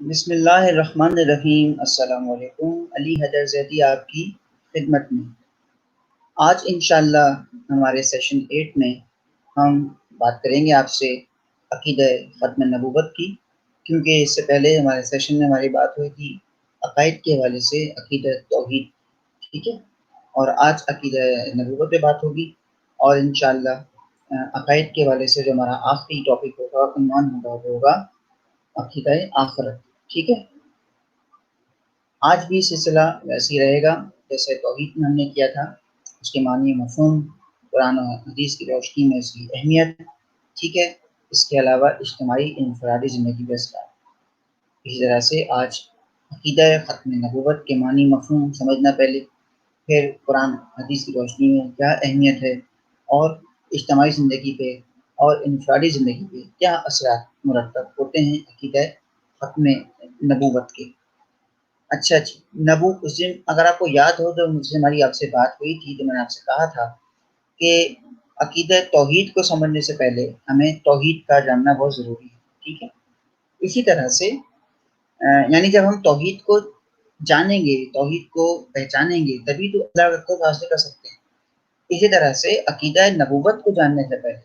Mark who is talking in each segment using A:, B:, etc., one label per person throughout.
A: بسم اللہ الرحمن الرحیم۔ السلام علیکم۔ علی حیدر زیدی آپ کی خدمت میں۔ آج انشاءاللہ ہمارے سیشن 8 میں ہم بات کریں گے آپ سے عقیدہ ختم نبوت کی، کیونکہ اس سے پہلے ہمارے سیشن میں ہماری بات ہوئی تھی عقائد کے حوالے سے عقیدہ توحید، ٹھیک ہے، اور آج عقیدہ نبوت پہ بات ہوگی، اور انشاءاللہ عقائد کے حوالے سے جو ہمارا آخری ٹاپک ہوگا، عنوان ہوگا، وہ ہوگا عقیدہ آخرت، ٹھیک ہے۔ آج بھی سلسلہ ویسے ہی رہے گا جیسے توحید میں ہم نے کیا تھا، اس کے معنی مفہوم، قرآن و حدیث کی روشنی میں اس کی اہمیت، ٹھیک ہے، اس کے علاوہ اجتماعی انفرادی زندگی کا اصلاح۔ اسی طرح سے آج عقیدہ ختم نبوت کے معنی مفہوم سمجھنا پہلے، پھر قرآن حدیث کی روشنی میں کیا اہمیت ہے، اور اجتماعی زندگی پہ اور انفرادی زندگی پہ کیا اثرات مرتب ہوتے ہیں عقیدہ ختم نبوت کے۔ اچھا جی، نبو اس دن اگر آپ کو یاد ہو تو مجھ سے ہماری آپ سے بات ہوئی تھی، تو میں نے آپ سے کہا تھا کہ عقیدہ توحید کو سمجھنے سے پہلے ہمیں توحید کا جاننا بہت ضروری ہے، ٹھیک ہے۔ اسی طرح سے یعنی جب ہم توحید کو جانیں گے، توحید کو پہچانیں گے، تبھی تو اللہ کو حاصل کر سکتے ہیں۔ اسی طرح سے عقیدہ نبوت کو جاننے سے پہلے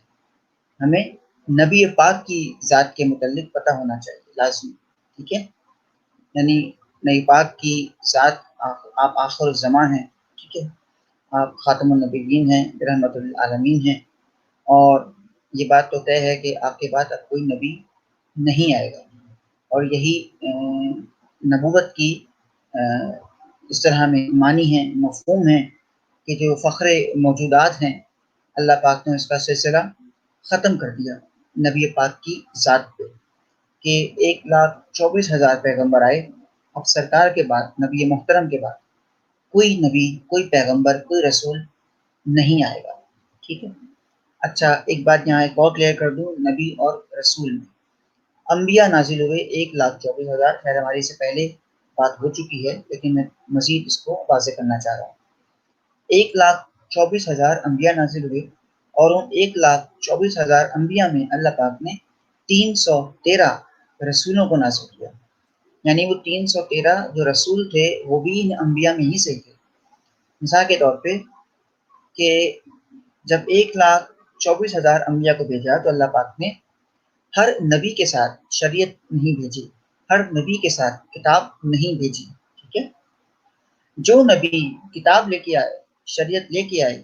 A: ہمیں نبی پاک کی ذات کے متعلق پتہ ہونا چاہیے، لازمی، ٹھیک ہے۔ یعنی نبی پاک کی ذات، آپ آخر الزماں ہیں، ٹھیک ہے، آپ خاتم النبیین ہیں، رحمت للعالمین ہیں، اور یہ بات تو طے ہے کہ آپ کے بعد اب کوئی نبی نہیں آئے گا، اور یہی نبوت کی اس طرح میں معنی ہے، مفہوم ہے کہ جو فخر موجودات ہیں، اللہ پاک نے اس کا سلسلہ ختم کر دیا نبی پاک کی ذات پہ، کہ 1,24,000 پیغمبر آئے، اب سرکار کے بعد، نبی محترم کے بعد کوئی نبی، کوئی پیغمبر، کوئی رسول نہیں آئے گا، ٹھیک ہے۔ اچھا، ایک بات یہاں ایک اور کلیئر کر دوں، نبی اور رسول میں انبیاء نازل ہوئے 1,24,000، خیر ہماری سے پہلے بات ہو چکی ہے، لیکن میں مزید اس کو واضح کرنا چاہ رہا ہوں۔ 1,24,000 انبیاء نازل ہوئے، اور ان 1,24,000 انبیاء میں اللہ پاک نے 313 رسولوں کو نازل کیا، یعنی وہ 313 جو رسول تھے وہ بھی ان انبیاء میں ہی سے تھے۔ مثال کے طور پہ کہ جب 1,24,000 انبیاء کو بھیجا تو اللہ پاک نے ہر نبی کے ساتھ شریعت نہیں بھیجی، ہر نبی کے ساتھ کتاب نہیں بھیجی، ٹھیک ہے۔ جو نبی کتاب لے کے آئے، شریعت لے کے آئے،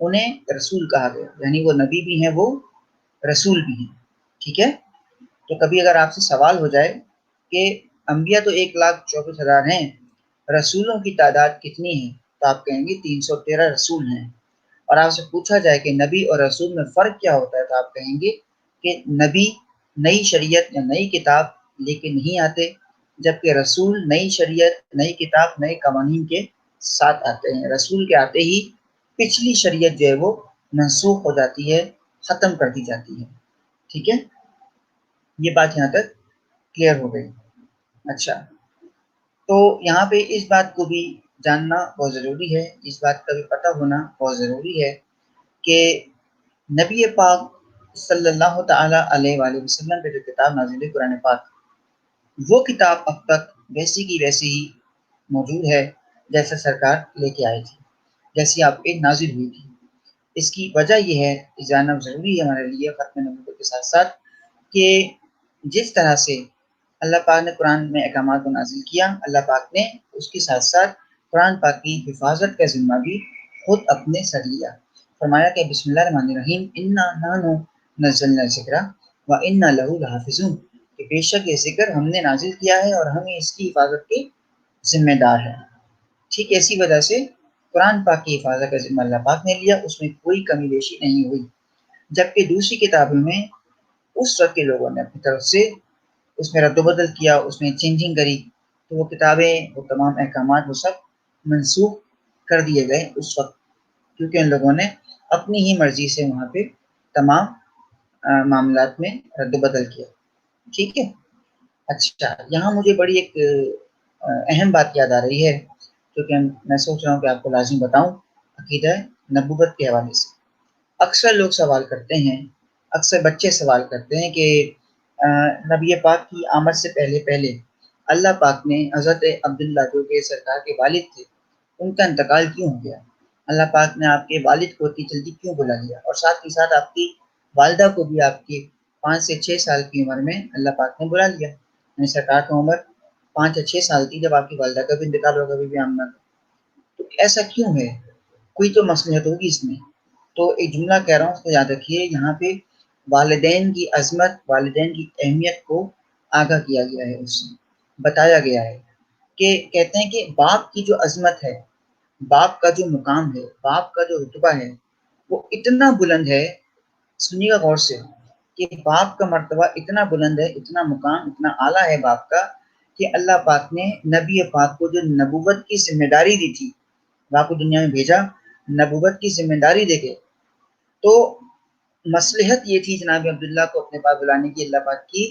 A: انہیں رسول کہا گیا، یعنی وہ نبی بھی ہیں، وہ رسول بھی ہیں، ٹھیک ہے۔ تو کبھی اگر آپ سے سوال ہو جائے کہ انبیاء تو 1,24,000 ہیں، رسولوں کی تعداد کتنی ہے، تو آپ کہیں گے 313 رسول ہیں، اور آپ سے پوچھا جائے کہ نبی اور رسول میں فرق کیا ہوتا ہے، تو آپ کہیں گے کہ نبی نئی شریعت یا نئی کتاب لے کے نہیں آتے، جبکہ رسول نئی شریعت، نئی کتاب، نئے قوانین کے ساتھ آتے ہیں۔ رسول کے آتے ہی پچھلی شریعت جو ہے وہ منسوخ ہو جاتی ہے، ختم کر دی جاتی ہے، ٹھیک ہے۔ یہ بات یہاں تک کلیئر ہو گئی۔ اچھا، تو یہاں پہ اس بات کو بھی جاننا بہت ضروری ہے، اس بات کا بھی پتہ ہونا بہت ضروری ہے کہ نبی پاک صلی اللہ تعالیٰ علیہ وآلہ وسلم پہ جو کتاب نازل ہے، قرآن پاک، وہ کتاب اب تک ویسی کی ویسی ہی موجود ہے جیسا سرکار لے کے آئے تھے، جیسی آپ پہ نازل ہوئی تھی۔ اس کی وجہ یہ ہے، جاننا ضروری ہے ہمارے لیے ختم نبوت کے ساتھ ساتھ، کہ جس طرح سے اللہ پاک نے قرآن میں احکامات کو نازل کیا، اللہ پاک نے اس کے ساتھ ساتھ قرآن پاک کی حفاظت کا ذمہ بھی خود اپنے سر لیا۔ فرمایا کہ بسم اللہ الرحمن الرحیم، انا نحن نزلنا الذکر وانا لہ لحافظون، کہ بے شک یہ ذکر ہم نے نازل کیا ہے اور ہم اس کی حفاظت کے ذمہ دار ہیں۔ ٹھیک اسی وجہ سے قرآن پاک کی حفاظت کا ذمہ اللہ پاک نے لیا، اس میں کوئی کمی بیشی نہیں ہوئی، جبکہ دوسری کتابوں میں اس وقت کے لوگوں نے اپنی طرف سے اس میں رد و بدل کیا، اس میں چینجنگ کری، تو وہ کتابیں، وہ تمام احکامات، وہ سب منسوخ کر دیے گئے اس وقت، کیونکہ ان لوگوں نے اپنی ہی مرضی سے وہاں پہ تمام معاملات میں رد و بدل کیا، ٹھیک ہے۔ اچھا، یہاں مجھے بڑی ایک اہم بات یاد آ رہی ہے، کیونکہ میں سوچ رہا ہوں کہ آپ کو لازم بتاؤں عقیدہ نبوت کے حوالے سے۔ اکثر لوگ سوال کرتے ہیں، اکثر بچے سوال کرتے ہیں کہ نبی پاک کی آمد سے پہلے اللہ پاک نے حضرت عبداللہ جو کہ سرکار کے والد تھے ان کا انتقال کیوں ہو گیا؟ اللہ پاک نے آپ کے والد کو اتنی جلدی کیوں بلا لیا؟ اور ساتھ ہی ساتھ آپ کی والدہ کو بھی آپ کی 5 سے 6 سال کی عمر میں اللہ پاک نے بلا لیا، یعنی سرکار کی عمر 5 یا 6 سال تھی جب آپ کی والدہ کا بھی انتقال ہوگا، بی بی آمنہ کا۔ تو ایسا کیوں ہے؟ کوئی تو مصلحت ہوگی اس میں۔ تو ایک جملہ کہہ رہا ہوں، اس کو یاد رکھیے، یہاں پہ والدین کی عظمت، والدین کی اہمیت کو آگاہ کیا گیا ہے، اس سے بتایا گیا ہے کہ کہتے ہیں کہ باپ کی جو عظمت ہے، باپ کا جو مقام ہے، باپ کا جو رتبہ ہے، وہ اتنا بلند ہے، سنیے گا غور سے، کہ باپ کا مرتبہ اتنا بلند ہے، اتنا مقام، اتنا اعلیٰ ہے باپ کا، کہ اللہ پاک نے نبی پاک کو جو نبوت کی ذمہ داری دی تھی، آپ کو دنیا میں بھیجا نبوت کی ذمہ داری دے کے، تو مصلحت یہ تھی جناب عبداللہ کو اپنے پاس بلانے کی اللہ پاک کی،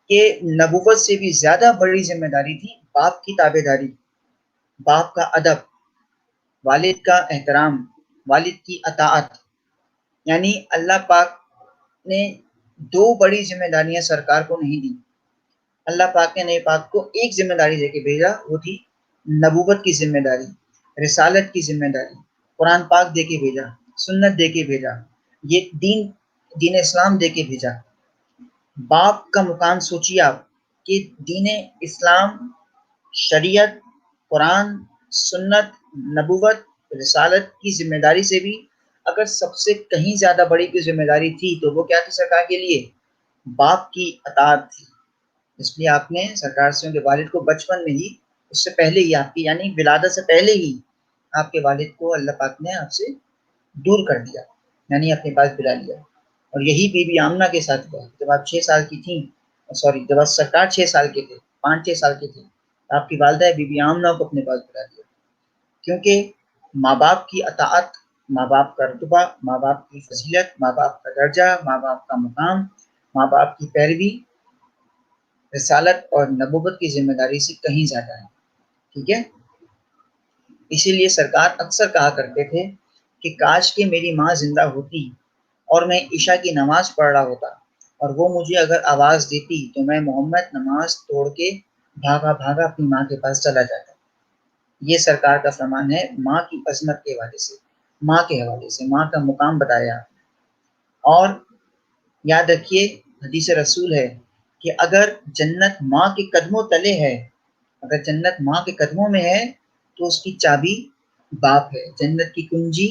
A: کہ نبوت سے بھی زیادہ بڑی ذمہ داری تھی باپ کی تابع داری، باپ کا ادب، والد کا احترام، والد کی اطاعت۔ یعنی اللہ پاک نے 2 بڑی ذمہ داریاں سرکار کو نہیں دی، اللہ پاک نے نبی پاک کو ایک ذمہ داری دے کے بھیجا، وہ تھی نبوت کی ذمہ داری، رسالت کی ذمہ داری، قرآن پاک دے کے بھیجا، سنت دے کے بھیجا، یہ دین اسلام دے کے بھیجا۔ باپ کا مقام سوچیے آپ، کہ دین اسلام، شریعت، قرآن، سنت، نبوت، رسالت کی ذمہ داری سے بھی اگر سب سے کہیں زیادہ بڑی کوئی ذمہ داری تھی تو وہ کیا تھی سرکار کے لیے؟ باپ کی اطاعت تھی۔ اس لیے آپ نے سرکار سے ان کے والد کو بچپن میں ہی، اس سے پہلے ہی، آپ کی یعنی ولادت سے پہلے ہی آپ کے والد کو اللہ پاک نے آپ سے دور کر دیا، یعنی اپنے پاس بلا لیا۔ اور یہی بی بی آمنہ کے ساتھ ہوا، جب آپ 6 سال کی تھیں، جب آپ سرکار 6 سال کے تھے، 5-6 سال کے تھے، آپ کی والدہ بی بی آمنہ کو اپنے پاس بلا لیا، کیونکہ ماں باپ کی اطاعت، ماں باپ کا رتبہ، ماں باپ کی فضیلت، ماں باپ کا درجہ، ماں باپ کا مقام، ماں باپ کی پیروی رسالت اور نبوت کی ذمہ داری سے کہیں زیادہ ہے، ٹھیک ہے؟ اسی لیے سرکار اکثر کہا کرتے تھے کہ کاش کہ میری ماں زندہ ہوتی اور میں عشاء کی نماز پڑھ رہا ہوتا اور وہ مجھے اگر آواز دیتی تو میں محمد نماز توڑ کے بھاگا بھاگا اپنی ماں کے پاس چلا جاتا۔ یہ سرکار کا فرمان ہے، ماں کی عظمت کے حوالے سے، ماں کے حوالے سے، ماں کا مقام بتایا۔ اور یاد رکھیے، حدیث رسول ہے کہ اگر جنت ماں کے قدموں تلے ہے، اگر جنت ماں کے قدموں میں ہے تو اس کی چابی باپ ہے، جنت کی کنجی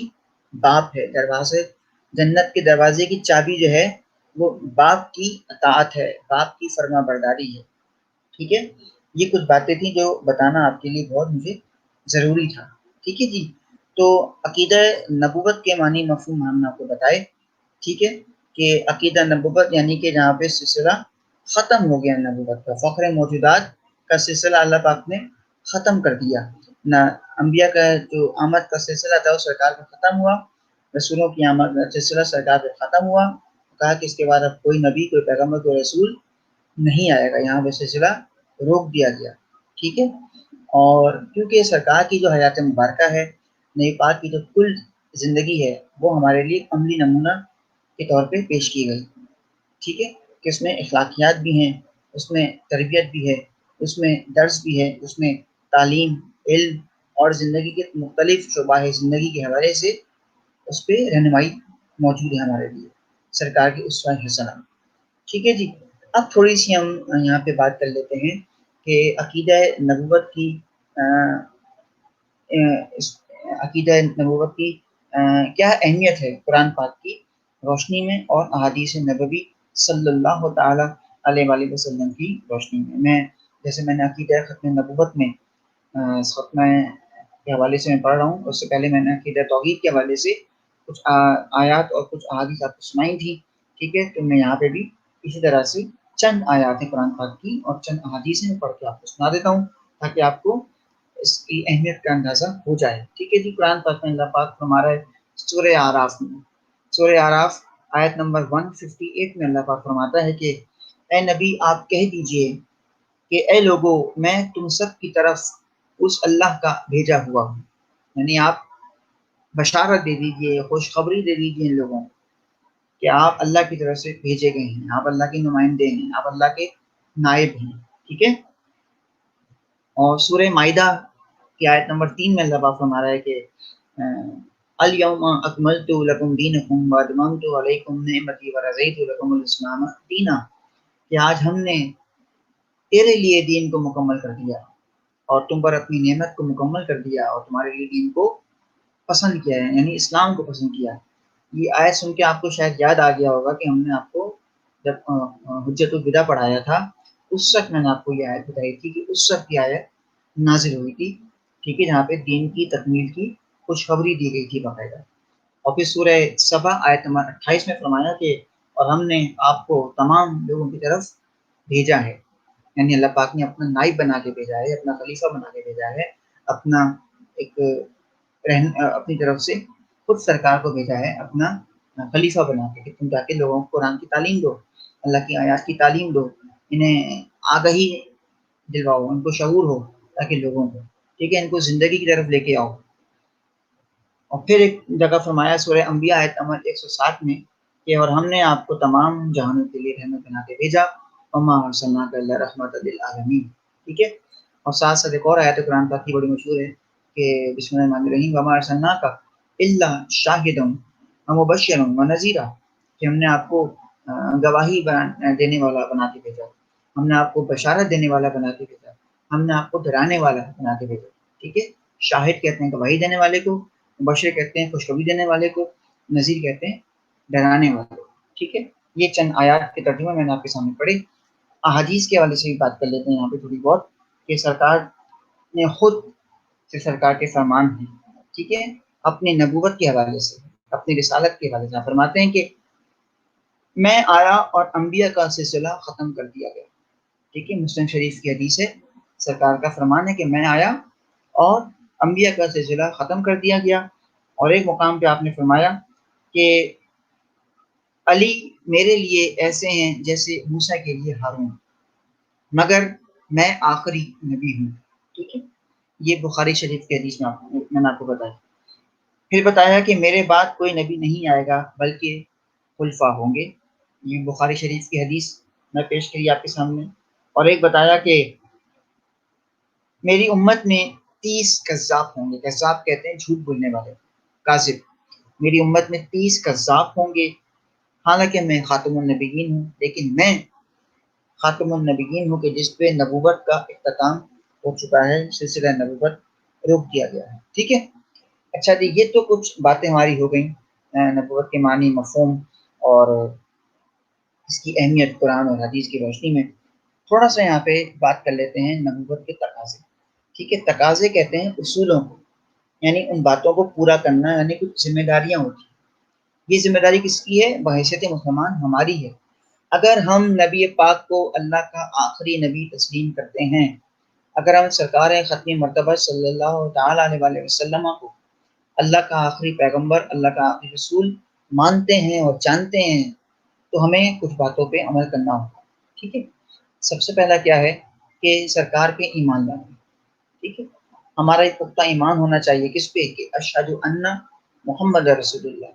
A: باپ ہے، دروازے جنت کے دروازے کی چابی جو ہے وہ باپ کی اطاعت ہے، باپ کی فرما برداری ہے، ٹھیک ہے؟ یہ کچھ باتیں تھیں جو بتانا آپ کے لیے بہت مجھے ضروری تھا، ٹھیک ہے جی؟ تو عقیدہ نبوت کے معنی مفہوم ہم نے آپ کو بتائے، ٹھیک ہے؟ کہ عقیدہ نبوت یعنی کہ جہاں پہ سلسلہ ختم ہو گیا نبوت کا، فخر موجودات کا سلسلہ اللہ پاک نے ختم کر دیا، نہ انبیاء کا جو آمد کا سلسلہ تھا وہ سرکار کا ختم ہوا، رسولوں کی آمد کا سلسلہ سرکار کا ختم ہوا، کہا کہ اس کے بعد اب کوئی نبی، کوئی پیغمبر، کوئی رسول نہیں آئے گا، یہاں پہ سلسلہ روک دیا گیا، ٹھیک ہے؟ اور کیونکہ سرکار کی جو حیات مبارکہ ہے، نبی پاک کی جو کل زندگی ہے، وہ ہمارے لیے عملی نمونہ کے طور پہ پیش کی گئی، ٹھیک ہے؟ کہ اس میں اخلاقیات بھی ہیں، اس میں تربیت بھی ہے، اس میں درس بھی ہے، اس میں تعلیم، علم اور زندگی کے مختلف شعبہ زندگی کے حوالے سے اس پہ رہنمائی موجود ہے ہمارے لیے، سرکار کی اسوہ حسنہ، ٹھیک ہے جی؟ اب تھوڑی سی ہم یہاں پہ بات کر لیتے ہیں کہ عقیدہ نبوت کی عقیدہ نبوت کی کیا اہمیت ہے قرآن پاک کی روشنی میں اور احادیث نبوی صلی اللہ تعالی علیہ وآلہ وسلم کی روشنی میں۔ جیسے میں نے عقیدہ ختم نبوت میں ختمہ کے حوالے سے میں پڑھ رہا ہوں، اس سے پہلے میں نے عقیدہ توحید کے حوالے سے کچھ آیات اور کچھ احادیث آپ کو سنائی تھی، ٹھیک ہے؟ تو میں یہاں پہ بھی اسی طرح سے چند آیات قرآن پاک کی اور چند احادیث میں پڑھ کے آپ کو سنا دیتا ہوں تاکہ آپ کو اس کی اہمیت کا اندازہ ہو جائے، ٹھیک ہے جی؟ قرآن پاک میں اللہ پاک ہمارا سورہ آراف میں، سورہ آراف آیت نمبر 158 میں اللہ پاک فرماتا ہے کہ اے نبی آپ کہہ دیجئے کہ اے لوگو میں تم سب کی طرف اس اللہ کا بھیجا ہوا ہوں، یعنی آپ بشارت دے دیجئے، خوشخبری دے دیجئے ان لوگوں کہ آپ اللہ کی طرف سے بھیجے گئے ہیں، آپ اللہ کے نمائندے ہیں، آپ اللہ کے نائب ہیں، ٹھیک ہے؟ اور سورہ مائدہ کی آیت نمبر 3 میں اللہ پاک فرما رہا ہے کہ الیوم اکملت لکم دینکم واتممت علیکم نعمتی ورضیت لکم الاسلام دینا، کہ آج ہم نے تیرے لیے دین کو مکمل کر دیا اور تم پر اپنی نعمت کو مکمل کر دیا اور تمہارے لیے دین کو پسند کیا ہے، یعنی اسلام کو پسند کیا۔ یہ آیت سن کے آپ کو شاید یاد آ گیا ہوگا کہ ہم نے آپ کو جب حجت الوداع پڑھایا تھا اس وقت میں نے آپ کو یہ آیت بتائی تھی کہ اس وقت یہ آیت نازل ہوئی تھی، ٹھیک ہے، جہاں پہ دین کی تکمیل کی خوشخبری دی گئی تھی باقاعدہ۔ اور پھر سورہ سبا آیت نمبر 28 میں فرمایا کہ اور ہم نے آپ کو تمام لوگوں کی طرف بھیجا ہے، یعنی اللہ پاک نے اپنا نائب بنا کے بھیجا ہے، اپنا خلیفہ بنا کے بھیجا ہے، اپنا ایک اپنی طرف سے خود سرکار کو بھیجا ہے اپنا خلیفہ بنا کے کہ تم جا کے لوگوں کو قرآن کی تعلیم دو، اللہ کی آیات کی تعلیم دو، انہیں آگہی دلواؤ، ان کو شعور ہو تاکہ لوگوں کو، ٹھیک ہے، ان کو زندگی کی طرف لے کے آؤ۔ اور پھر ایک جگہ فرمایا سورہ انبیاء آیت نمبر 107 میں کہ اور ہم نے آپ کو تمام جہانوں کے لیے رحمت بنا کے بھیجا وما ارسلناک الا رحمۃ للعالمین، ٹھیک ہے۔ اور ساتھ ساتھ ایک اور آیت قرآن پاک کی بڑی مشہور ہے کہ بسم اللہ الرحمن الرحیم وما ارسلناک الا شاہدا ومبشرا ونذیرا، کہ ہم نے آپ کو گواہی دینے والا بنا کے بھیجا، ہم نے آپ کو بشارت دینے والا بنا کے بھیجا، ہم نے آپ کو ڈرانے والا بنا کے بھیجا، ٹھیک ہے۔ شاہد کہتے ہیں گواہی دینے والے کو، مبشر کہتے ہیں خوشخبری دینے والے کو، نذیر کہتے ہیں ڈرانے والے کو، ٹھیک ہے۔ یہ چند آیات کے ترجمے میں نے آپ کے سامنے پڑھی۔ احادیث کے حوالے سے بھی بات کر لیتے ہیں یہاں پہ تھوڑی بہت کہ سرکار نے خود سے سرکار کے فرمان ہیں، ٹھیک ہے، اپنی نبوت کے حوالے سے، اپنی رسالت کے حوالے سے فرماتے ہیں کہ میں آیا اور انبیاء کا سلسلہ ختم کر دیا گیا، ٹھیک ہے، مسلم شریف کی حدیث ہے، سرکار کا فرمان ہے کہ میں آیا اور انبیاء کا سلسلہ ختم کر دیا گیا۔ اور ایک مقام پہ آپ نے فرمایا کہ علی میرے لیے ایسے ہیں جیسے موسیٰ کے لیے ہارون، مگر میں آخری نبی ہوں، ٹھیک ہے۔ یہ بخاری شریف کی حدیث میں نے آپ کو بتایا۔ پھر بتایا کہ میرے بعد کوئی نبی نہیں آئے گا بلکہ خلفاء ہوں گے، یہ بخاری شریف کی حدیث میں پیش کری آپ کے سامنے۔ اور ایک بتایا کہ میری امت میں 30 کذاب ہوں گے، کذاب کہتے ہیں جھوٹ بولنے والے، کاذب، میری امت میں 30 کذاب ہوں گے، حالانکہ میں خاتم النبیین ہوں، لیکن میں خاتم النبیین ہوں کہ جس پہ نبوت کا اختتام ہو چکا ہے، سلسلہ نبوت روک دیا گیا ہے، ٹھیک ہے۔ اچھا جی، یہ تو کچھ باتیں ہماری ہو گئیں نبوت کے معنی، مفہوم اور اس کی اہمیت قرآن اور حدیث کی روشنی میں۔ تھوڑا سا یہاں پہ بات کر لیتے ہیں نبوت کے تقاضے، ٹھیک ہے۔ تقاضے کہتے ہیں اصولوں کو، یعنی ان باتوں کو پورا کرنا، یعنی کچھ ذمہ داریاں ہوتی ہیں۔ یہ ذمہ داری کس کی ہے؟ بحیثیت مسلمان ہماری ہے۔ اگر ہم نبی پاک کو اللہ کا آخری نبی تسلیم کرتے ہیں، اگر ہم سرکار ختمی مرتبہ صلی اللہ تعالیٰ علیہ وسلم کو اللہ کا آخری پیغمبر، اللہ کا آخری رسول مانتے ہیں اور جانتے ہیں، تو ہمیں کچھ باتوں پہ عمل کرنا ہوگا، ٹھیک ہے۔ سب سے پہلا کیا ہے کہ سرکار پہ ایمان لانا، ٹھیک ہے۔ ہمارا ایک پختہ ایمان ہونا چاہیے کس پہ؟ کہ اشہد ان محمد رسول اللہ،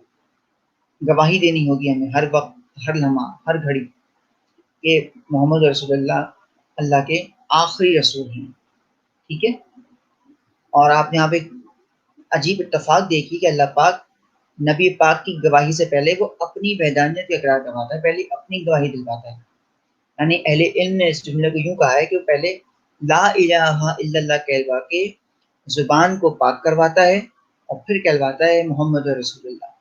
A: گواہی دینی ہوگی ہمیں ہر وقت، ہر لمحہ، ہر گھڑی کہ محمد رسول اللہ اللہ کے آخری رسول ہیں، ٹھیک ہے۔ اور آپ یہاں پہ عجیب اتفاق دیکھیے کہ اللہ پاک نبی پاک کی گواہی سے پہلے وہ اپنی وحدانیت کا اقرار کرواتا ہے، پہلے اپنی گواہی دلواتا ہے۔ یعنی اہل علم نے اس جملے کو یوں کہا ہے کہ وہ پہلے لا الہ الا اللہ کہلوا کے زبان کو پاک کرواتا ہے اور پھر کہلواتا ہے محمد رسول اللہ،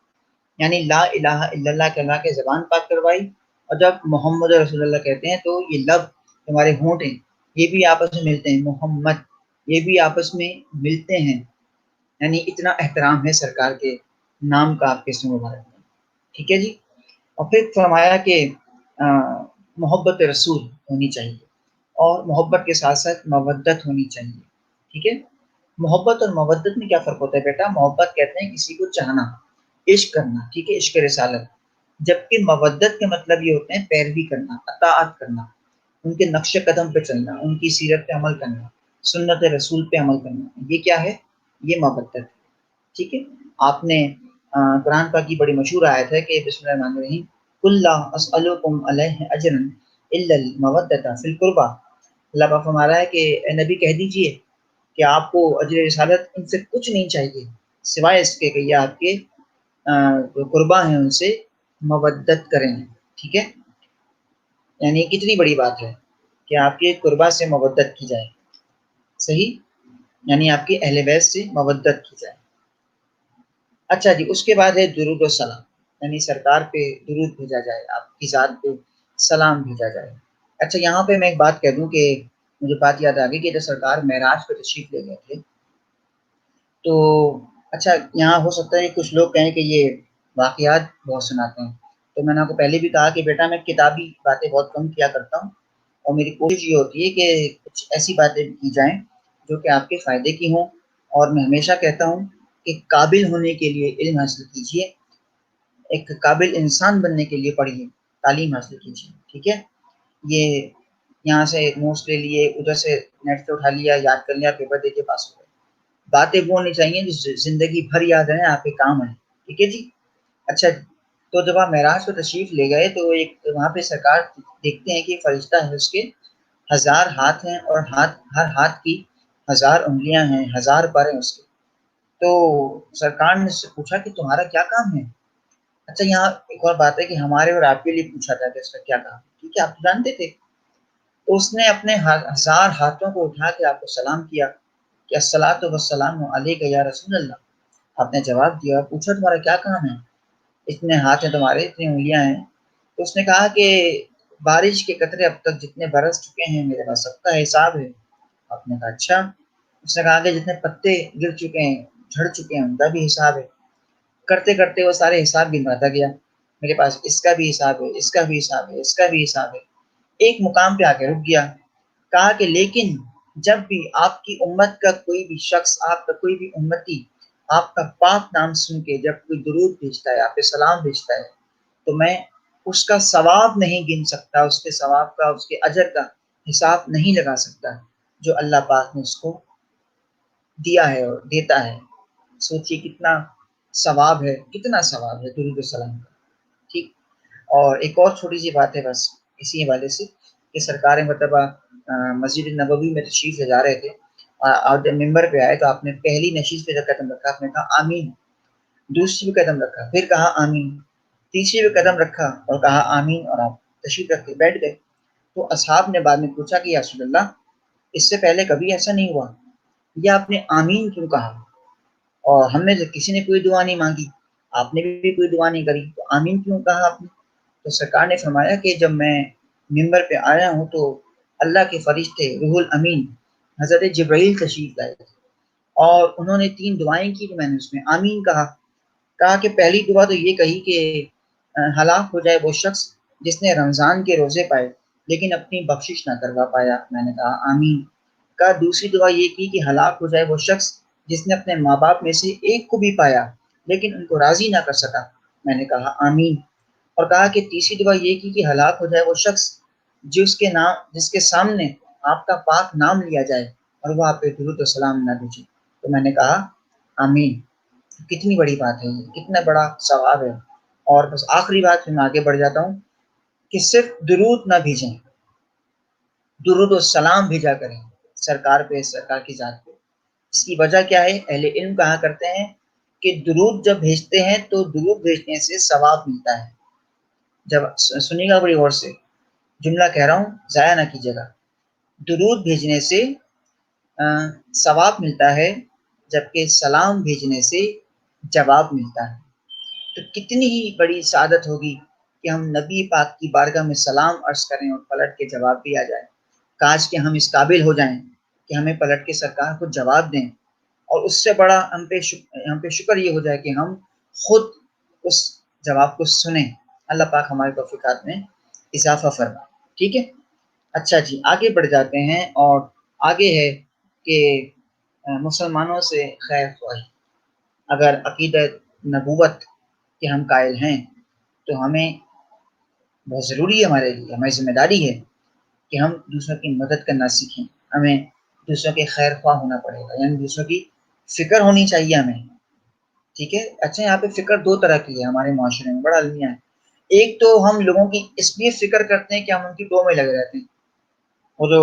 A: یعنی لا الہ الا اللہ کہلوا کے زبان پاک کروائی، اور جب محمد رسول اللہ کہتے ہیں تو یہ لفظ ہمارے ہونٹ ہیں، یہ بھی آپس میں ملتے ہیں، محمد، یہ بھی آپس میں ملتے ہیں، یعنی اتنا احترام ہے سرکار کے نام کا آپ کے اسم مبارک میں، ٹھیک ہے جی۔ اور پھر فرمایا کہ محبت رسول ہونی چاہیے، اور محبت کے ساتھ ساتھ مودت ہونی چاہیے، ٹھیک ہے۔ محبت اور مودت میں کیا فرق ہوتا ہے بیٹا؟ محبت کہتے ہیں کسی کو چاہنا، عشق کرنا، ٹھیک ہے، عشق رسالت، جبکہ مودت کے مطلب یہ ہوتے ہیں پیروی کرنا، اطاعت کرنا، ان کے نقش قدم پہ چلنا، ان کی سیرت پہ عمل کرنا، سنت رسول پہ عمل کرنا، یہ کیا ہے؟ یہ مودت ہے، ٹھیک ہے۔ آپ نے قرآن پاک کی بڑی مشہور آیت ہے کہ بسم اللہ الرحمن الرحیم قل لا اسألکم علیہ اجرا الا المودۃ فی القربى، اللہ پاک فرما رہا ہے کہ اے نبی کہہ دیجئے کہ آپ کو اجر رسالت ان سے کچھ نہیں چاہیے سوائے اس کے کہ یہ آپ کے جو قربا ہیں ان سے مودت کریں. ٹھیک ہے، یعنی کتنی بڑی بات ہے کہ آپ کے قربا سے مودت کی جائے. صحیح، یعنی آپ کے اہل بیت سے مودت کی جائے. اچھا جی، اس کے بعد ہے درود و سلام، یعنی سرکار پہ درود بھیجا جائے، آپ کی ذات پہ سلام بھیجا جائے. اچھا، یہاں پہ میں ایک بات کہہ دوں کہ مجھے بات یاد آ گئی کہ جب سرکار معراج پہ تشریف لے گئے تھے تو اچھا یہاں ہو سکتا ہے کہ کچھ لوگ کہیں کہ یہ واقعات بہت سناتے ہیں، تو میں نے آپ کو پہلے بھی کہا کہ بیٹا میں کتابی باتیں بہت کم کیا کرتا ہوں، اور میری کوشش یہ ہوتی ہے کہ کچھ ایسی باتیں کی جائیں جو کہ آپ کے فائدے کی ہوں. اور میں ہمیشہ کہتا ہوں کہ قابل ہونے کے لیے علم حاصل کیجیے، ایک قابل انسان بننے کے لیے پڑھیے، تعلیم حاصل کیجیے. ٹھیک ہے، یہ یہاں سے نوٹس لے لیے، ادھر سے نیٹ سے اٹھا لیا، یاد کر لیا، پیپر دے کے پاس ہو گئے. باتیں وہ ہونی چاہیے جو زندگی بھر یاد رہیں، آپ کے کام ہیں. ٹھیک ہے جی. اچھا، تو جب آپ معراج پہ تشریف لے گئے تو ایک وہاں پہ سرکار دیکھتے ہیں کہ فرشتہ ہے، اس کے 1000 ہاتھ ہیں، اور ہر ہاتھ کی 1000 انگلیاں ہیں، 1000 پر ہیں اس کے. تو سرکار نے اس سے پوچھا کہ تمہارا کیا کام ہے. اچھا، یہاں ایک اور بات ہے کہ ہمارے اور آپ کے لیے پوچھا تھا کہ اس کا کیا کام. ٹھیک ہے، آپ جانتے تھے. تو اس نے اپنے 1000 ہاتھوں کو اٹھا کے آپ کو سلام کیا کہ الصلاۃ والسلام علیک یا رسول اللہ. آپ نے جواب دیا، پوچھا تمہارا کیا کام ہے، اتنے ہاتھ ہیں تمہارے، اتنی انگلیاں ہیں. تو اس نے کہا کہ بارش کے قطرے اب تک جتنے برس چکے ہیں میرے پاس سب کا حساب ہے. آپ نے کہا اچھا. اس نے کہا کہ جتنے پتے گر چکے ہیں، جھڑ چکے ہیں، ان کا بھی حساب ہے. کرتے کرتے وہ سارے حساب گنواتا گیا، میرے پاس اس کا بھی حساب ہے، اس کا بھی حساب ہے، اس کا بھی حساب ہے. ایک مقام پہ آ کے رک گیا. کہا کہ لیکن جب بھی آپ کی امت کا کوئی بھی شخص، آپ کا کوئی بھی امتی آپ کا پاک نام سن کے جب کوئی درود بھیجتا ہے، آپ پہ سلام بھیجتا ہے، تو میں اس کا ثواب نہیں گن سکتا، اس کے ثواب کا، اس کے اجر کا حساب نہیں لگا سکتا جو اللہ پاک نے اس کو دیا ہے اور دیتا ہے. سوچیے کتنا ثواب ہے، کتنا ثواب ہے درود السلام کا. ٹھیک. اور ایک اور چھوٹی سی بات ہے بس اسی حوالے سے کہ سرکار مرتبہ مسجد نبوی میں تشریف لے جا رہے تھے، اور جب ممبر پہ آئے تو آپ نے پہلی نشست پہ جب قدم رکھا آپ نے کہا آمین، دوسری پہ قدم رکھا پھر کہا آمین، تیسری پہ قدم رکھا اور کہا آمین، اور آپ تشریف رکھ کے بیٹھ گئے. تو اصحاب نے بعد میں پوچھا کہ یا رسول اللہ اس سے پہلے کبھی ایسا نہیں ہوا، یہ آپ نے آمین کیوں کہا، اور ہم نے کسی نے کوئی دعا نہیں مانگی، آپ نے بھی کوئی دعا نہیں کری، تو آمین کیوں کہا آپ نے. تو سرکار نے فرمایا کہ جب میں ممبر پہ آیا ہوں تو اللہ کے فرشتے روح الامین حضرت جبرائیل تشریف لائے تھے، اور انہوں نے 3 دعائیں کی تو میں نے اس میں آمین کہا. کہا کہ پہلی دعا تو یہ کہی کہ ہلاک ہو جائے وہ شخص جس نے رمضان کے روزے پائے لیکن اپنی بخشش نہ کروا پایا، میں نے کہا آمین. کہا دوسری دعا یہ کی کہ ہلاک ہو جائے وہ شخص جس نے اپنے ماں باپ میں سے ایک کو بھی پایا لیکن ان کو راضی نہ کر سکا، میں نے کہا آمین. اور کہا کہ تیسری دعا یہ کی کہ ہلاک ہو جائے وہ شخص جس کے سامنے آپ کا پاک نام لیا جائے اور وہ آپ پہ درود و سلام نہ بھیجے، تو میں نے کہا آمین. کتنی بڑی بات ہے یہ، کتنا بڑا ثواب ہے. اور بس آخری بات میں آگے بڑھ جاتا ہوں کہ صرف درود نہ بھیجیں، درود و سلام بھیجا کریں سرکار پہ، سرکار کی ذات پہ. اس کی وجہ کیا ہے؟ اہل علم کہا کرتے ہیں کہ درود جب بھیجتے ہیں تو درود بھیجنے سے ثواب ملتا ہے. جب سنیے گا بڑی غور سے، جملہ کہہ رہا ہوں ضائع نہ کیجیے گا. درود بھیجنے سے ثواب ملتا ہے، جبکہ سلام بھیجنے سے جواب ملتا ہے. تو کتنی ہی بڑی سعادت ہوگی کہ ہم نبی پاک کی بارگاہ میں سلام عرض کریں اور پلٹ کے جواب بھی آ جائے. کاش کہ ہم اس قابل ہو جائیں کہ ہمیں پلٹ کے سرکار کو جواب دیں، اور اس سے بڑا ہم پہ شکر یہ ہو جائے کہ ہم خود اس جواب کو سنیں. اللہ پاک ہمارے توفیقات میں اضافہ فرمائے. ٹھیک ہے. اچھا جی، آگے بڑھ جاتے ہیں، اور آگے ہے کہ مسلمانوں سے خیر خواہی. اگر عقیدت نبوت کے ہم قائل ہیں تو ہمیں بہت ضروری ہے، ہمارے لیے ہماری ذمہ داری ہے کہ ہم دوسروں کی مدد کرنا سیکھیں. ہمیں دوسروں کے خیر خواہ ہونا پڑے گا، یعنی دوسروں کی فکر ہونی چاہیے ہمیں. ٹھیک ہے. اچھا، یہاں پہ فکر 2 طرح کی ہے ہمارے معاشرے میں، بڑا المیہ ہے. ایک تو ہم لوگوں کی اس لیے فکر کرتے ہیں کہ ہم ان کی ٹو میں لگے رہتے ہیں، وہ جو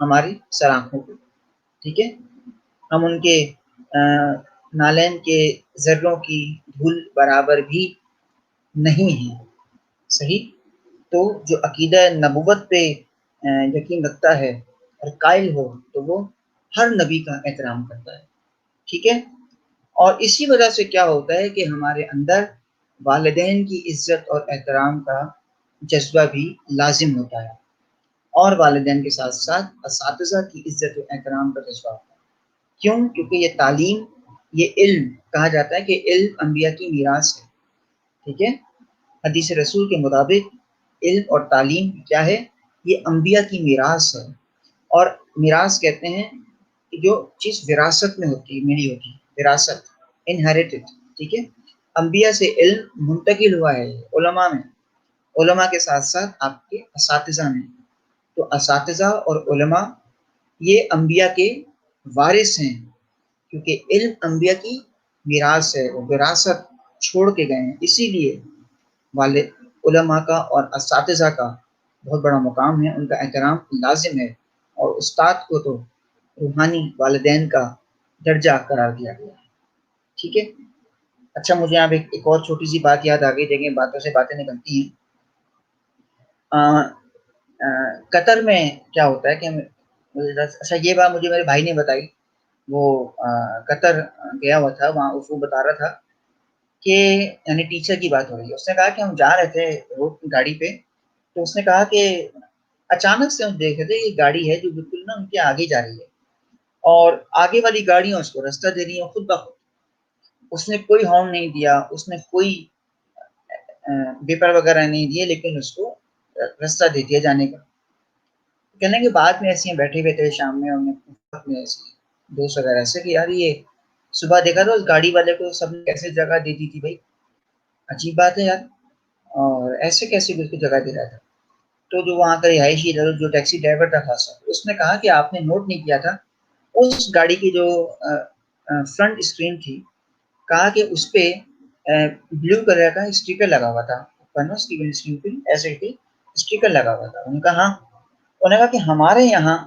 A: ہماری سر آنکھوں پہ، ٹھیک ہے، ہم ان کے نالین کے ذروں کی دھول برابر بھی نہیں ہیں، صحیح۔ تو جو عقیدہ نبوت پہ یقین رکھتا ہے اور قائل ہو تو وہ ہر نبی کا احترام کرتا ہے، ٹھیک ہے۔ اور اسی وجہ سے کیا ہوتا ہے کہ ہمارے اندر والدین کی عزت اور احترام کا جذبہ بھی لازم ہوتا ہے، اور والدین کے ساتھ ساتھ اساتذہ کی عزت و احترام کا جذبہ ہوتا ہے۔ کیوں؟ کیونکہ یہ تعلیم، یہ علم، کہا جاتا ہے کہ علم انبیاء کی میراث ہے، ٹھیک ہے۔ حدیث رسول کے مطابق علم اور تعلیم کیا ہے؟ یہ انبیاء کی میراث ہے، اور میراث کہتے ہیں کہ جو چیز وراثت میں ہوتی ہے، ملی ہوتی ہے، وراثت، انہیریٹڈ، ٹھیک ہے۔ انبیاء سے علم منتقل ہوا ہے علماء میں، علماء کے ساتھ ساتھ آپ کے اساتذہ میں۔ تو اساتذہ اور علماء یہ انبیاء کے وارث ہیں، کیونکہ علم انبیاء کی میراث ہے، وہ وراثت چھوڑ کے گئے ہیں، اسی لیے والد علماء کا اور اساتذہ کا بہت بڑا مقام ہے، ان کا احترام لازم ہے، اور استاد کو تو روحانی والدین کا درجہ قرار دیا گیا ہے، ٹھیک ہے۔ اچھا، مجھے یہاں ایک اور چھوٹی سی بات یاد آ گئی، دیکھیں باتوں سے باتیں نکلتی ہیں۔ قطر میں کیا ہوتا ہے کہ اچھا یہ بات مجھے میرے بھائی نے بتائی، وہ قطر گیا ہوا تھا، وہاں وہ بتا رہا تھا کہ یعنی ٹیچر کی بات ہو رہی ہے، اس نے کہا کہ ہم جا رہے تھے روڈ گاڑی پہ، تو اس نے کہا کہ اچانک سے ہم دیکھ رہے تھے یہ گاڑی ہے جو بالکل نا ان کے آگے جا رہی ہے، اور آگے والی گاڑیاں اس کو رستہ دے رہی ہیں خود بخود، اس نے کوئی ہارن نہیں دیا، اس نے کوئی بیپر وغیرہ نہیں دیے، لیکن اس کو رستہ دے دیا جانے کا۔ کہنے کے بعد میں ایسے بیٹھے ہوئے تھے شام میں، ہم نے ایسے دوست وغیرہ سے کہ یار یہ صبح دیکھا تھا اس گاڑی والے کو سب نے کیسے جگہ دے دی تھی، بھائی عجیب بات ہے یار، اور ایسے کیسے اس کو جگہ دے رہا تھا۔ تو جو وہاں کا رہائشی جو ٹیکسی ڈرائیور تھا خاصا، اس نے کہا کہ آپ نے نوٹ نہیں کیا تھا اس گاڑی کی جو فرنٹ اسکرین تھی، کہا کہ اس پہ بلو کلر کا اسٹیکر لگا ہوا تھا، اس کی ونڈ اسکرین پہ ایسے ہی اسٹیکر لگا ہوا تھا۔ ان کا ہاں، انہوں نے کہا کہ ہمارے یہاں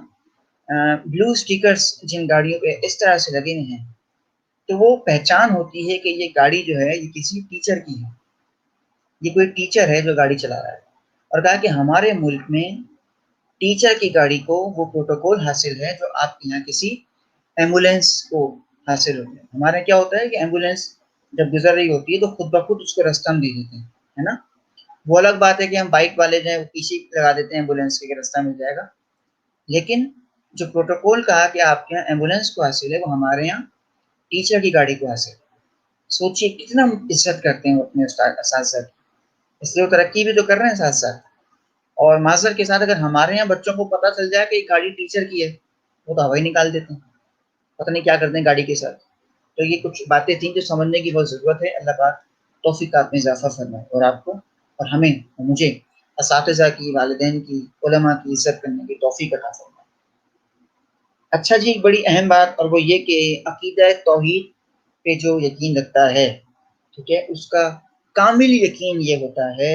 A: بلو اسٹیکرز جن گاڑیوں پہ اس طرح سے لگے ہوئے ہیں تو وہ پہچان ہوتی ہے کہ یہ گاڑی جو ہے یہ کسی ٹیچر کی ہے، یہ کوئی ٹیچر ہے جو گاڑی چلا رہا ہے۔ اور کہا کہ ہمارے ملک میں ٹیچر کی گاڑی کو وہ پروٹوکول حاصل ہے جو آپ کے یہاں کسی ایمبولینس کو حاصل ہوتے ہیں۔ ہمارے کیا ہوتا ہے کہ ایمبولینس جب گزر رہی ہوتی ہے تو خود بخود اس کو رستہ دے دیتے ہیں، ہے نا۔ وہ الگ بات ہے کہ ہم بائک والے جو ہیں وہ پیچھے لگا دیتے ہیں ایمبولینس کے کہ رستہ مل جائے گا، لیکن جو پروٹوکول کہا کہ آپ کے یہاں ایمبولینس کو حاصل ہے وہ ہمارے یہاں ٹیچر کی گاڑی کو حاصل ہے۔ سوچیے کتنا عزت کرتے ہیں وہ اپنے اساتذہ کی، اس لیے وہ ترقی بھی تو کر رہے ہیں ساتھ ساتھ۔ اور معذر کے ساتھ اگر ہمارے یہاں بچوں کو پتہ چل جائے کہ یہ گاڑی ٹیچر کی ہے، وہ تو ہوا ہی نکال دیتے ہیں، پتہ نہیں کیا کرتے ہیں گاڑی کے ساتھ۔ تو یہ کچھ باتیں تھیں جو سمجھنے کی بہت ضرورت ہے۔ اللہ پاک توفیقات میں اضافہ فرمائے، اور آپ کو اور ہمیں اور مجھے اساتذہ کی، والدین کی، علماء کی عزت کرنے کی توفیق عطا فرمائے۔ اچھا جی، ایک بڑی اہم بات، اور وہ یہ کہ عقیدہ توحید پہ جو یقین رکھتا ہے، ٹھیک ہے، اس کا کامل یقین یہ ہوتا ہے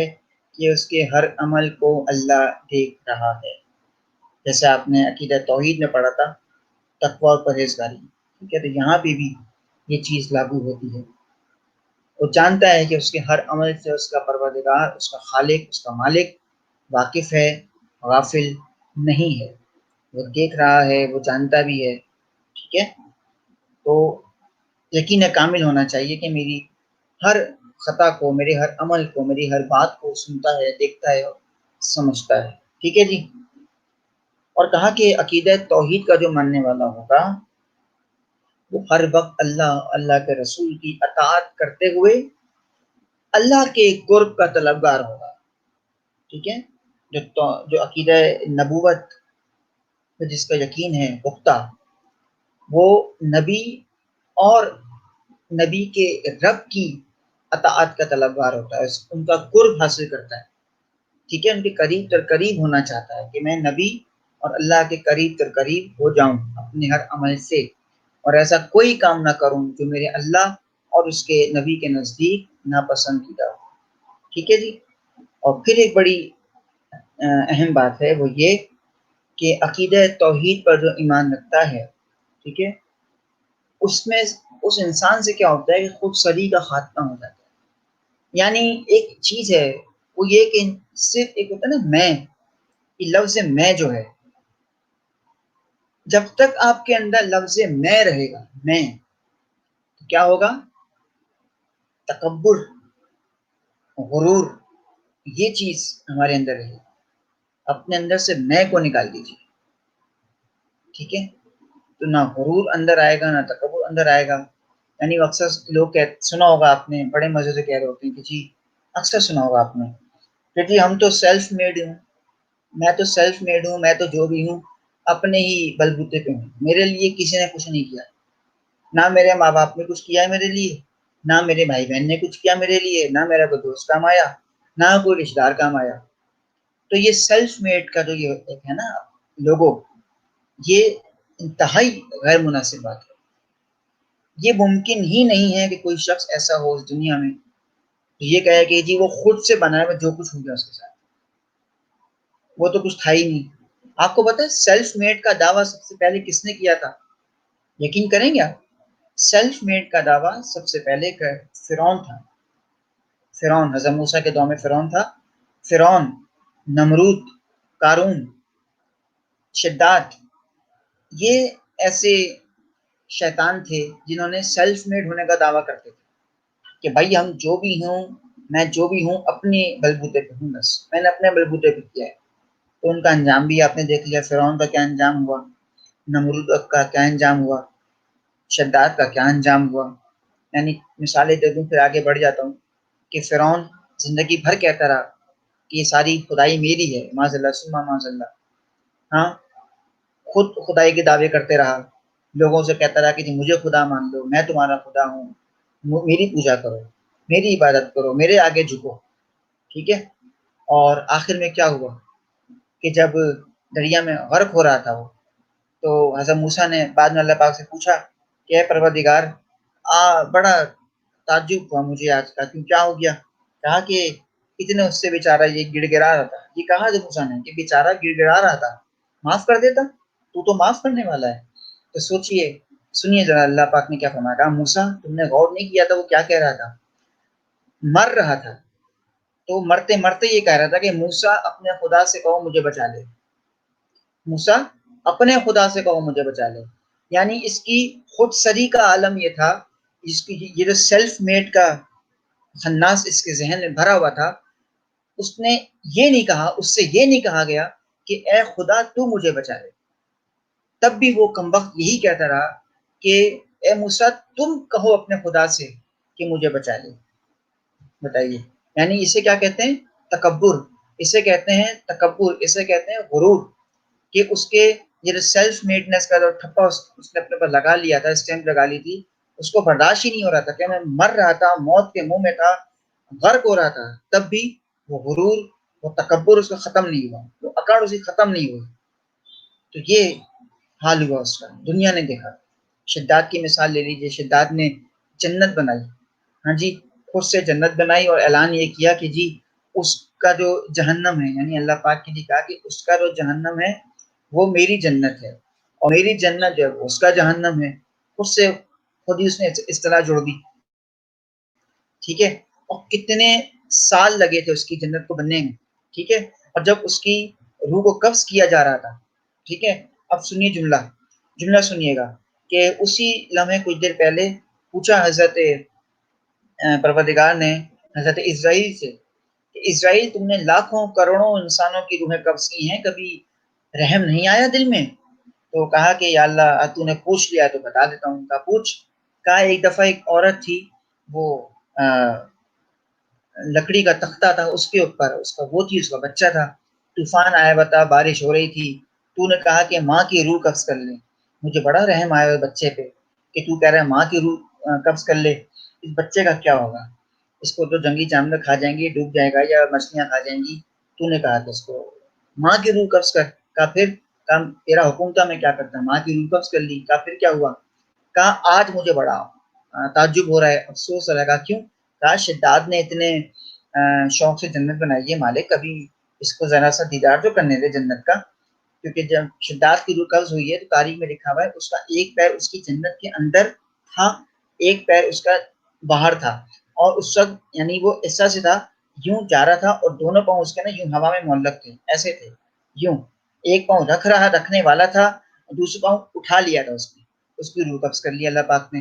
A: کہ اس کے ہر عمل کو اللہ دیکھ رہا ہے، جیسے آپ نے عقیدہ توحید میں پڑھا تھا، تقوی اور پرہیزگاری، ٹھیک ہے، تو یہاں پہ بھی یہ چیز لاگو ہوتی ہے۔ وہ جانتا ہے کہ اس کے ہر عمل سے اس کا پروردگار، اس کا خالق، اس کا مالک واقف ہے، غافل نہیں ہے، وہ دیکھ رہا ہے، وہ جانتا بھی ہے، ٹھیک ہے۔ تو یقین کامل ہونا چاہیے کہ میری ہر خطا کو، میرے ہر عمل کو، میری ہر بات کو سنتا ہے، دیکھتا ہے اور سمجھتا ہے، ٹھیک ہے جی۔ اور کہا کہ عقیدہ توحید کا جو ماننے والا ہوگا وہ ہر وقت اللہ کے رسول کی اطاعت کرتے ہوئے اللہ کے قرب کا طلبگار ہوگا، ٹھیک ہے۔ جو عقیدہ نبوت جس کا یقین ہے پختہ، وہ نبی اور نبی کے رب کی اطاعت کا طلبگار ہوتا ہے، ان کا قرب حاصل کرتا ہے، ٹھیک ہے، ان کے قریب تر قریب ہونا چاہتا ہے کہ میں نبی اور اللہ کے قریب تر قریب ہو جاؤں اپنے ہر عمل سے، اور ایسا کوئی کام نہ کروں جو میرے اللہ اور اس کے نبی کے نزدیک ناپسندیدہ ہو، ٹھیک ہے جی۔ اور پھر ایک بڑی اہم بات ہے وہ یہ کہ عقیدہ توحید پر جو ایمان رکھتا ہے، ٹھیک ہے، اس میں اس انسان سے کیا ہوتا ہے کہ خود سری کا خاتمہ ہو جاتا ہے۔ یعنی ایک چیز ہے وہ یہ کہ صرف ایک ہوتا ہے نا میں، یہ لفظ میں جو ہے، جب تک آپ کے اندر لفظ میں رہے گا، میں، تو کیا ہوگا؟ تکبر، غرور، یہ چیز ہمارے اندر رہے گی۔ اپنے اندر سے میں کو نکال دیجیے، ٹھیک ہے، تو نہ غرور اندر آئے گا، نہ تکبر اندر آئے گا۔ یعنی اکثر لوگ سنا ہوگا آپ نے، بڑے مزے سے کہہ رہے ہوتے ہیں کہ جی، اکثر سنا ہوگا آپ نے کہ جی ہم تو سیلف میڈ ہوں، میں تو سیلف میڈ ہوں، میں تو جو بھی ہوں اپنے ہی بلبوتے پہ ہوں، میرے لیے کسی نے کچھ نہیں کیا، نہ میرے ماں باپ نے کچھ کیا ہے میرے لیے، نہ میرے بھائی بہن نے کچھ کیا میرے لیے، نہ میرا کوئی دوست کام آیا، نہ کوئی رشتہ دار کام آیا۔ تو یہ سیلف میڈ کا جو یہ ایک ہے نا لوگو، یہ انتہائی غیر مناسب بات ہے۔ یہ ممکن ہی نہیں ہے کہ کوئی شخص ایسا ہو اس دنیا میں تو یہ کہے کہ جی وہ خود سے بنا ہے، جو کچھ ہو گیا اس کے ساتھ، وہ تو کچھ تھا ہی نہیں۔ آپ کو پتہ ہے سیلف میڈ کا دعویٰ سب سے پہلے کس نے کیا تھا؟ یقین کریں گے آپ؟ سیلف میڈ کا دعویٰ سب سے پہلے فرعون تھا۔ فرعون، حضرت موسیٰ کے دور میں فرعون تھا۔ فرعون، نمرود، قارون، شداد، یہ ایسے شیطان تھے جنہوں نے سیلف میڈ ہونے کا دعویٰ کرتے تھے کہ بھائی ہم جو بھی ہوں، میں جو بھی ہوں اپنے بلبوتے پہ ہوں، بس میں نے اپنے بلبوتے پہ کیا ہے۔ تو ان کا انجام بھی آپ نے دیکھ لیا، فرعون کا کیا انجام ہوا، نمرود کا کیا انجام ہوا، شداد کا کیا انجام ہوا۔ یعنی مثالیں دے دوں پھر آگے بڑھ جاتا ہوں کہ فرعون زندگی بھر کہتا رہا کہ یہ ساری خدائی میری ہے، معاذ اللہ ثم معاذ اللہ، ہاں، خود خدائی کے دعوے کرتے رہا، لوگوں سے کہتا رہا کہ جی مجھے خدا مان لو، میں تمہارا خدا ہوں، میری پوجا کرو، میری عبادت کرو، میرے آگے جھکو، ٹھیک ہے۔ اور آخر میں کیا ہوا کہ جب دریا میں غرق ہو رہا تھا وہ، تو حضرت موسیٰ نے بعد میں اللہ پاک سے پوچھا کہ اے پروردگار، بڑا تعجب ہوا مجھے آج کا، کیوں کیا ہو گیا؟ کہا کہ اتنے اس سے بیچارہ یہ گڑ گڑا رہا تھا۔ یہ کہا حضرت موسیٰ نے کہ بیچارہ گڑ گڑا رہا تھا، معاف کر دیتا، تو معاف کرنے والا ہے۔ تو سوچئے، سنیے ذرا اللہ پاک نے کیا فرمایا۔ کہا موسیٰ تم نے غور نہیں کیا تھا وہ کیا کہہ رہا تھا؟ مر رہا تھا تو مرتے مرتے یہ کہہ رہا تھا کہ موسیٰ اپنے خدا سے کہو مجھے بچا لے، موسیٰ اپنے خدا سے کہو مجھے بچا لے۔ یعنی اس کی خود سری کا عالم یہ تھا، اس کی یہ جو سیلف میڈ کا خناس اس کے ذہن میں بھرا ہوا تھا، اس نے یہ نہیں کہا، اس سے یہ نہیں کہا گیا کہ اے خدا تو مجھے بچا لے، تب بھی وہ کمبخت یہی کہتا رہا کہ اے موسیٰ تم کہو اپنے خدا سے کہ مجھے بچا لے۔ بتائیے، یعنی اسے کیا کہتے ہیں؟ تکبر، اسے کہتے ہیں تکبر، اسے کہتے ہیں غرور، کہ اس کے یہ سیلف میڈنس کا جو ٹھپا اس نے اپنے پر لگا لیا تھا، اسٹیمپ لگا لی تھی، اس کو برداشت ہی نہیں ہو رہا تھا کہ میں مر رہا تھا، موت کے منہ میں تھا، غرق ہو رہا تھا، تب بھی وہ غرور، وہ تکبر اس کا ختم نہیں ہوا، وہ اکڑ اسی ختم نہیں ہوئی۔ تو یہ حال ہوا اس کا، دنیا نے دیکھا۔ شداد کی مثال لے لیجیے، شداد نے جنت بنائی، ہاں جی، خود سے جنت بنائی اور اعلان یہ کیا کہ جی اس کا جو جہنم ہے، یعنی اللہ پاک نے کہا کہ اس کا جو جہنم ہے وہ میری جنت ہے، اور میری جنت جو ہے اس کا جہنم ہے، خود سے خود ہی اس نے اصطلاح جوڑ دی، ٹھیک ہے۔ اور کتنے سال لگے تھے اس کی جنت کو بننے میں، ٹھیک ہے۔ اور جب اس کی روح کو قبض کیا جا رہا تھا، ٹھیک ہے، اب سنیے جملہ سنیے گا کہ اسی لمحے کچھ دیر پہلے پوچھا حضرت پروردگار نے حضرت اسرائیل سے کہ اسرائیل تم نے لاکھوں کروڑوں انسانوں کی روحیں قبض کی ہیں، کبھی رحم نہیں آیا دل میں؟ تو کہا کہ یا اللہ تو نے پوچھ لیا تو بتا دیتا ہوں۔ کہا پوچھ۔ کہا ایک دفعہ ایک عورت تھی، وہ لکڑی کا تختہ تھا، اس کے اوپر اس کا وہ تھی، اس کا بچہ تھا، طوفان آیا بتا، بارش ہو رہی تھی، تو نے کہا کہ ماں کی روح قبض کر لے۔ مجھے بڑا رحم آیا بچے پہ کہ تو کہہ رہا ہے ماں کی روح قبض کر لے، اس بچے کا کیا ہوگا؟ اس کو تو جنگلی جانور کھا جائیں گے، ڈوب جائے گا، یا مچھلیاں کھا جائیں گی۔ تو نے کہا کہ اس کو ماں کی روح قبض کر۔ کہا پھر؟ کہا تیرا حکم تھا میں کیا کرتا، ماں کی روح قبض کر لی۔ کہا پھر کیا ہوا؟ کہا آج مجھے بڑا تعجب ہو رہا ہے، افسوس ہو رہا ہے۔ کہا کیوں؟ کہا شداد نے اتنے شوق سے جنت بنائی ہے مالک، کبھی اس کو ذرا سا دیدار جو کرنے دے جنت کا۔ کیونکہ جب شداد کی روح قبض ہوئی ہے تو تاریخ میں لکھا ہوا ہے اس کا ایک پیر اس کی جنت کے اندر تھا، ایک پیر اس کا باہر تھا، اور اس وقت یعنی وہ ایسا سے تھا یوں جا رہا تھا اور دونوں پاؤں اس کے نا یوں ہوا میں معلق تھے، ایسے تھے یوں، ایک پاؤں رکھنے والا تھا، دوسرا پاؤں اٹھا لیا تھا اس نے، اس کی روح قبض کر لیا اللہ پاک نے۔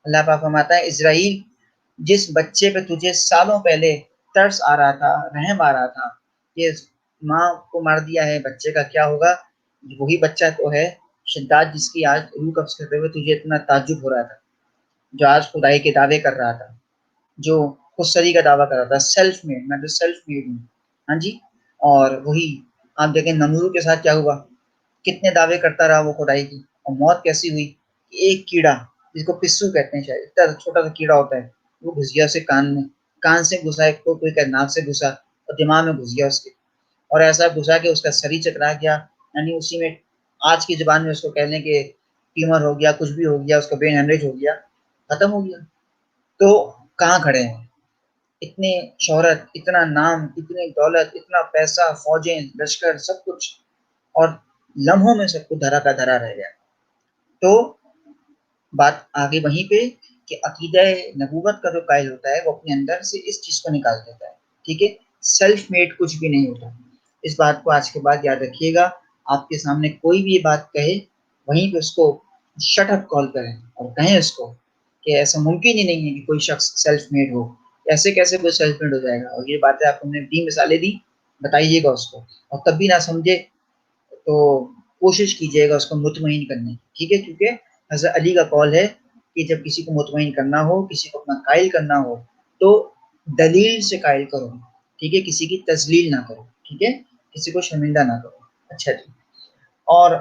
A: اللہ پاک فرماتا ہے اسرائیل جس بچے پہ تجھے سالوں پہلے ترس آ رہا تھا، رحم آ رہا تھا، یہ ماں کو مار دیا ہے، بچے کا کیا ہوگا، وہی بچہ تو ہے شداد جس کی آج روح قبض کرتے ہوئے تجھے اتنا تعجب ہو رہا تھا، جو آج خدائی کے دعوے کر رہا تھا، جو خود سری کا دعویٰ کر رہا تھا، سیلف میڈ، میں تو سیلف میڈ ہوں، ہاں جی۔ اور وہی آپ دیکھیں نمرود کے ساتھ کیا ہوا، کتنے دعوے کرتا رہا وہ خدائی کی، اور موت کیسی ہوئی، ایک کیڑا جس کو پسو کہتے ہیں شاید، اتنا چھوٹا سا کیڑا ہوتا ہے، وہ گھس گیا اسے کان سے گھسا، ایک کو کوئی کہ ناک سے گھسا اور دماغ میں گھس گیا اس کے، اور ایسا گھسا کہ اس کا سر ہی چکرا گیا، یعنی اسی میں آج کی زبان میں اس کو کہہ لیں کہ ٹیومر ہو گیا، کچھ بھی ہو گیا، اس کا برین ہیمریج ہو گیا، ختم ہو گیا۔ تو کہاں کھڑے ہیں، اتنے شہرت، اتنا نام، اتنی دولت، اتنا پیسہ، فوجیں، لشکر، سب کچھ، اور لمحوں میں سب کچھ دھرا کا دھرا رہ گیا۔ تو بات آگے وہیں پہ کہ عقیدہ نبوت کا جو قائل ہوتا ہے وہ اپنے اندر سے اس چیز کو نکال دیتا ہے، ٹھیک ہے، سیلف میڈ کچھ بھی نہیں ہوتا۔ اس بات کو آج کے بعد یاد رکھیے گا، آپ کے سامنے کوئی بھی یہ بات کہے وہیں پہ اس کو شٹ اپ کال کریں اور کہیں اس کو کہ ایسا ممکن ہی نہیں ہے کہ کوئی شخص سیلف میڈ ہو، ایسے کیسے کوئی سیلف میڈ ہو جائے گا، اور یہ باتیں آپ کو نے 3 مثالیں دی، بتائیے گا اس کو، اور تب بھی نہ سمجھے تو کوشش کیجیے گا اس کو مطمئن کرنے کی، ٹھیک ہے، کیونکہ حضرت علی کا قول ہے کہ جب کسی کو مطمئن کرنا ہو، کسی کو اپنا قائل کرنا ہو تو دلیل سے قائل کرو، ٹھیک ہے، کسی کی تذلیل نہ کرو، ٹھیک ہے، کسی کو شرمندہ نہ کرو۔ اچھا جی، اور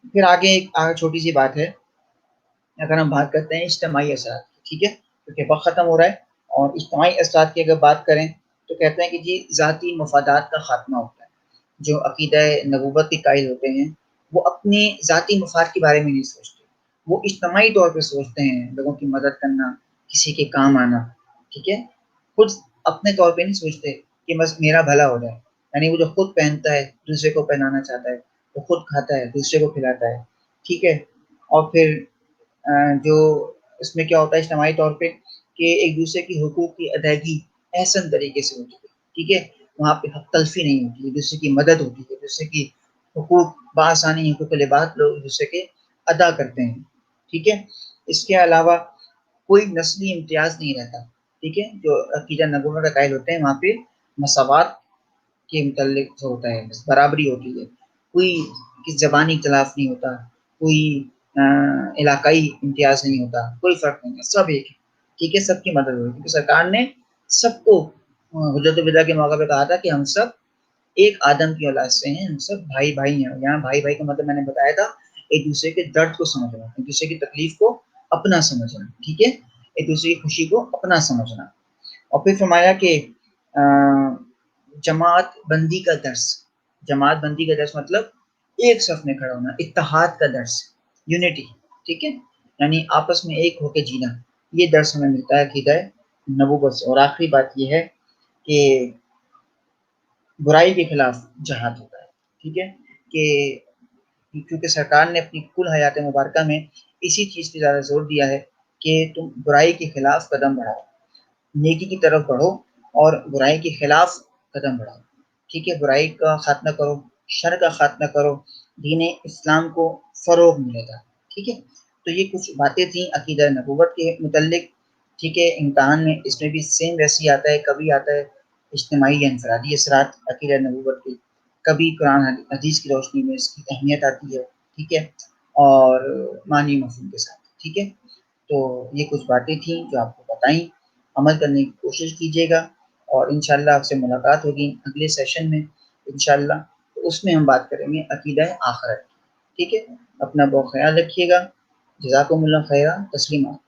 A: پھر آگے ایک چھوٹی سی بات ہے، اگر ہم بات کرتے ہیں اجتماعی اثرات، ٹھیک ہے، کیونکہ وقت ختم ہو رہا ہے، اور اجتماعی اثرات کی اگر بات کریں تو کہتے ہیں کہ جی ذاتی مفادات کا خاتمہ ہوتا ہے۔ جو عقیدہ نبوت کے قائل ہوتے ہیں وہ اپنے ذاتی مفاد کے بارے میں نہیں سوچتے، وہ اجتماعی طور پہ سوچتے ہیں، لوگوں کی مدد کرنا، کسی کے کام آنا، ٹھیک ہے، خود اپنے طور پہ نہیں سوچتے کہ بس میرا بھلا ہو جائے، یعنی وہ جو خود پہنتا ہے دوسرے کو پہنانا چاہتا ہے، وہ خود کھاتا ہے دوسرے کو کھلاتا ہے، ٹھیک ہے، اور پھر جو اس میں کیا ہوتا ہے اجتماعی طور پہ کہ ایک دوسرے کی حقوق کی ادائیگی احسن طریقے سے ہوتی ہے، ٹھیک ہے، وہاں پہ حق تلفی نہیں ہوتی ہے، دوسرے کی مدد ہوتی ہے، دوسرے کی حقوق بآسانی، حقوق لباس لوگ دوسرے کے ادا کرتے ہیں، ٹھیک ہے۔ اس کے علاوہ کوئی نسلی امتیاز نہیں رہتا، ٹھیک ہے، جو عقیدہ نبوت کا قائل ہوتے ہیں وہاں پہ مساوات کے متعلق ہوتا ہے، بس برابری ہوتی ہے، کوئی کس زبانی اختلاف نہیں ہوتا، کوئی علاقائی امتیاز نہیں ہوتا، کوئی فرق نہیں ہے، سب ایک ہے، ٹھیک ہے، سب کی مدد ہوگی، کیونکہ سرکار نے سب کو حجت الوداع کے موقع پہ کہا تھا کہ ہم سب ایک آدم کی اولاد سے ہیں، ہم سب بھائی بھائی ہیں، یہاں بھائی بھائی کا مطلب میں نے بتایا تھا ایک دوسرے کے درد کو سمجھنا، ایک دوسرے کی تکلیف کو اپنا سمجھنا، ٹھیک ہے، ایک دوسرے کی خوشی کو اپنا سمجھنا، اور پھر فرمایا کہ جماعت بندی کا درس، جماعت بندی کا درس مطلب ایک صف میں کھڑا ہونا، اتحاد کا درس، یونٹی، ٹھیک ہے، یعنی آپس میں ایک ہو کے جینا، یہ درس ہمیں ملتا ہے عقیدہ نبوت سے۔ اور آخری بات یہ ہے کہ برائی کے خلاف جہاد ہوتا ہے، ٹھیک ہے، کہ کیونکہ سرکار نے اپنی کل حیات مبارکہ میں اسی چیز پہ زیادہ زور دیا ہے کہ تم برائی کے خلاف قدم بڑھاؤ، نیکی کی طرف بڑھو اور برائی کے خلاف قدم بڑھاؤ، ٹھیک ہے، برائی کا خاتمہ کرو، شر کا خاتمہ کرو، دین اسلام کو فروغ ملے گا، ٹھیک ہے۔ تو یہ کچھ باتیں تھیں عقیدہ نبوت کے متعلق، ٹھیک ہے، امتحان میں اس میں بھی سیم ویسی آتا ہے، کبھی آتا ہے اجتماعی یا انفرادی اثرات عقیدہ نبوت کے، کبھی قرآن حدیث کی روشنی میں اس کی اہمیت آتی ہے، ٹھیک ہے، اور معنی مفہوم کے ساتھ، ٹھیک ہے۔ تو یہ کچھ باتیں تھیں جو آپ کو بتائیں، عمل کرنے کی کوشش کیجیے گا، اور انشاءاللہ آپ سے ملاقات ہوگی اگلے سیشن میں انشاءاللہ، تو اس میں ہم بات کریں گے عقیدہ آخرت، ٹھیک ہے۔ اپنا بہت خیال رکھیے گا، جزاکم اللہ خیرہ، تسلیمات۔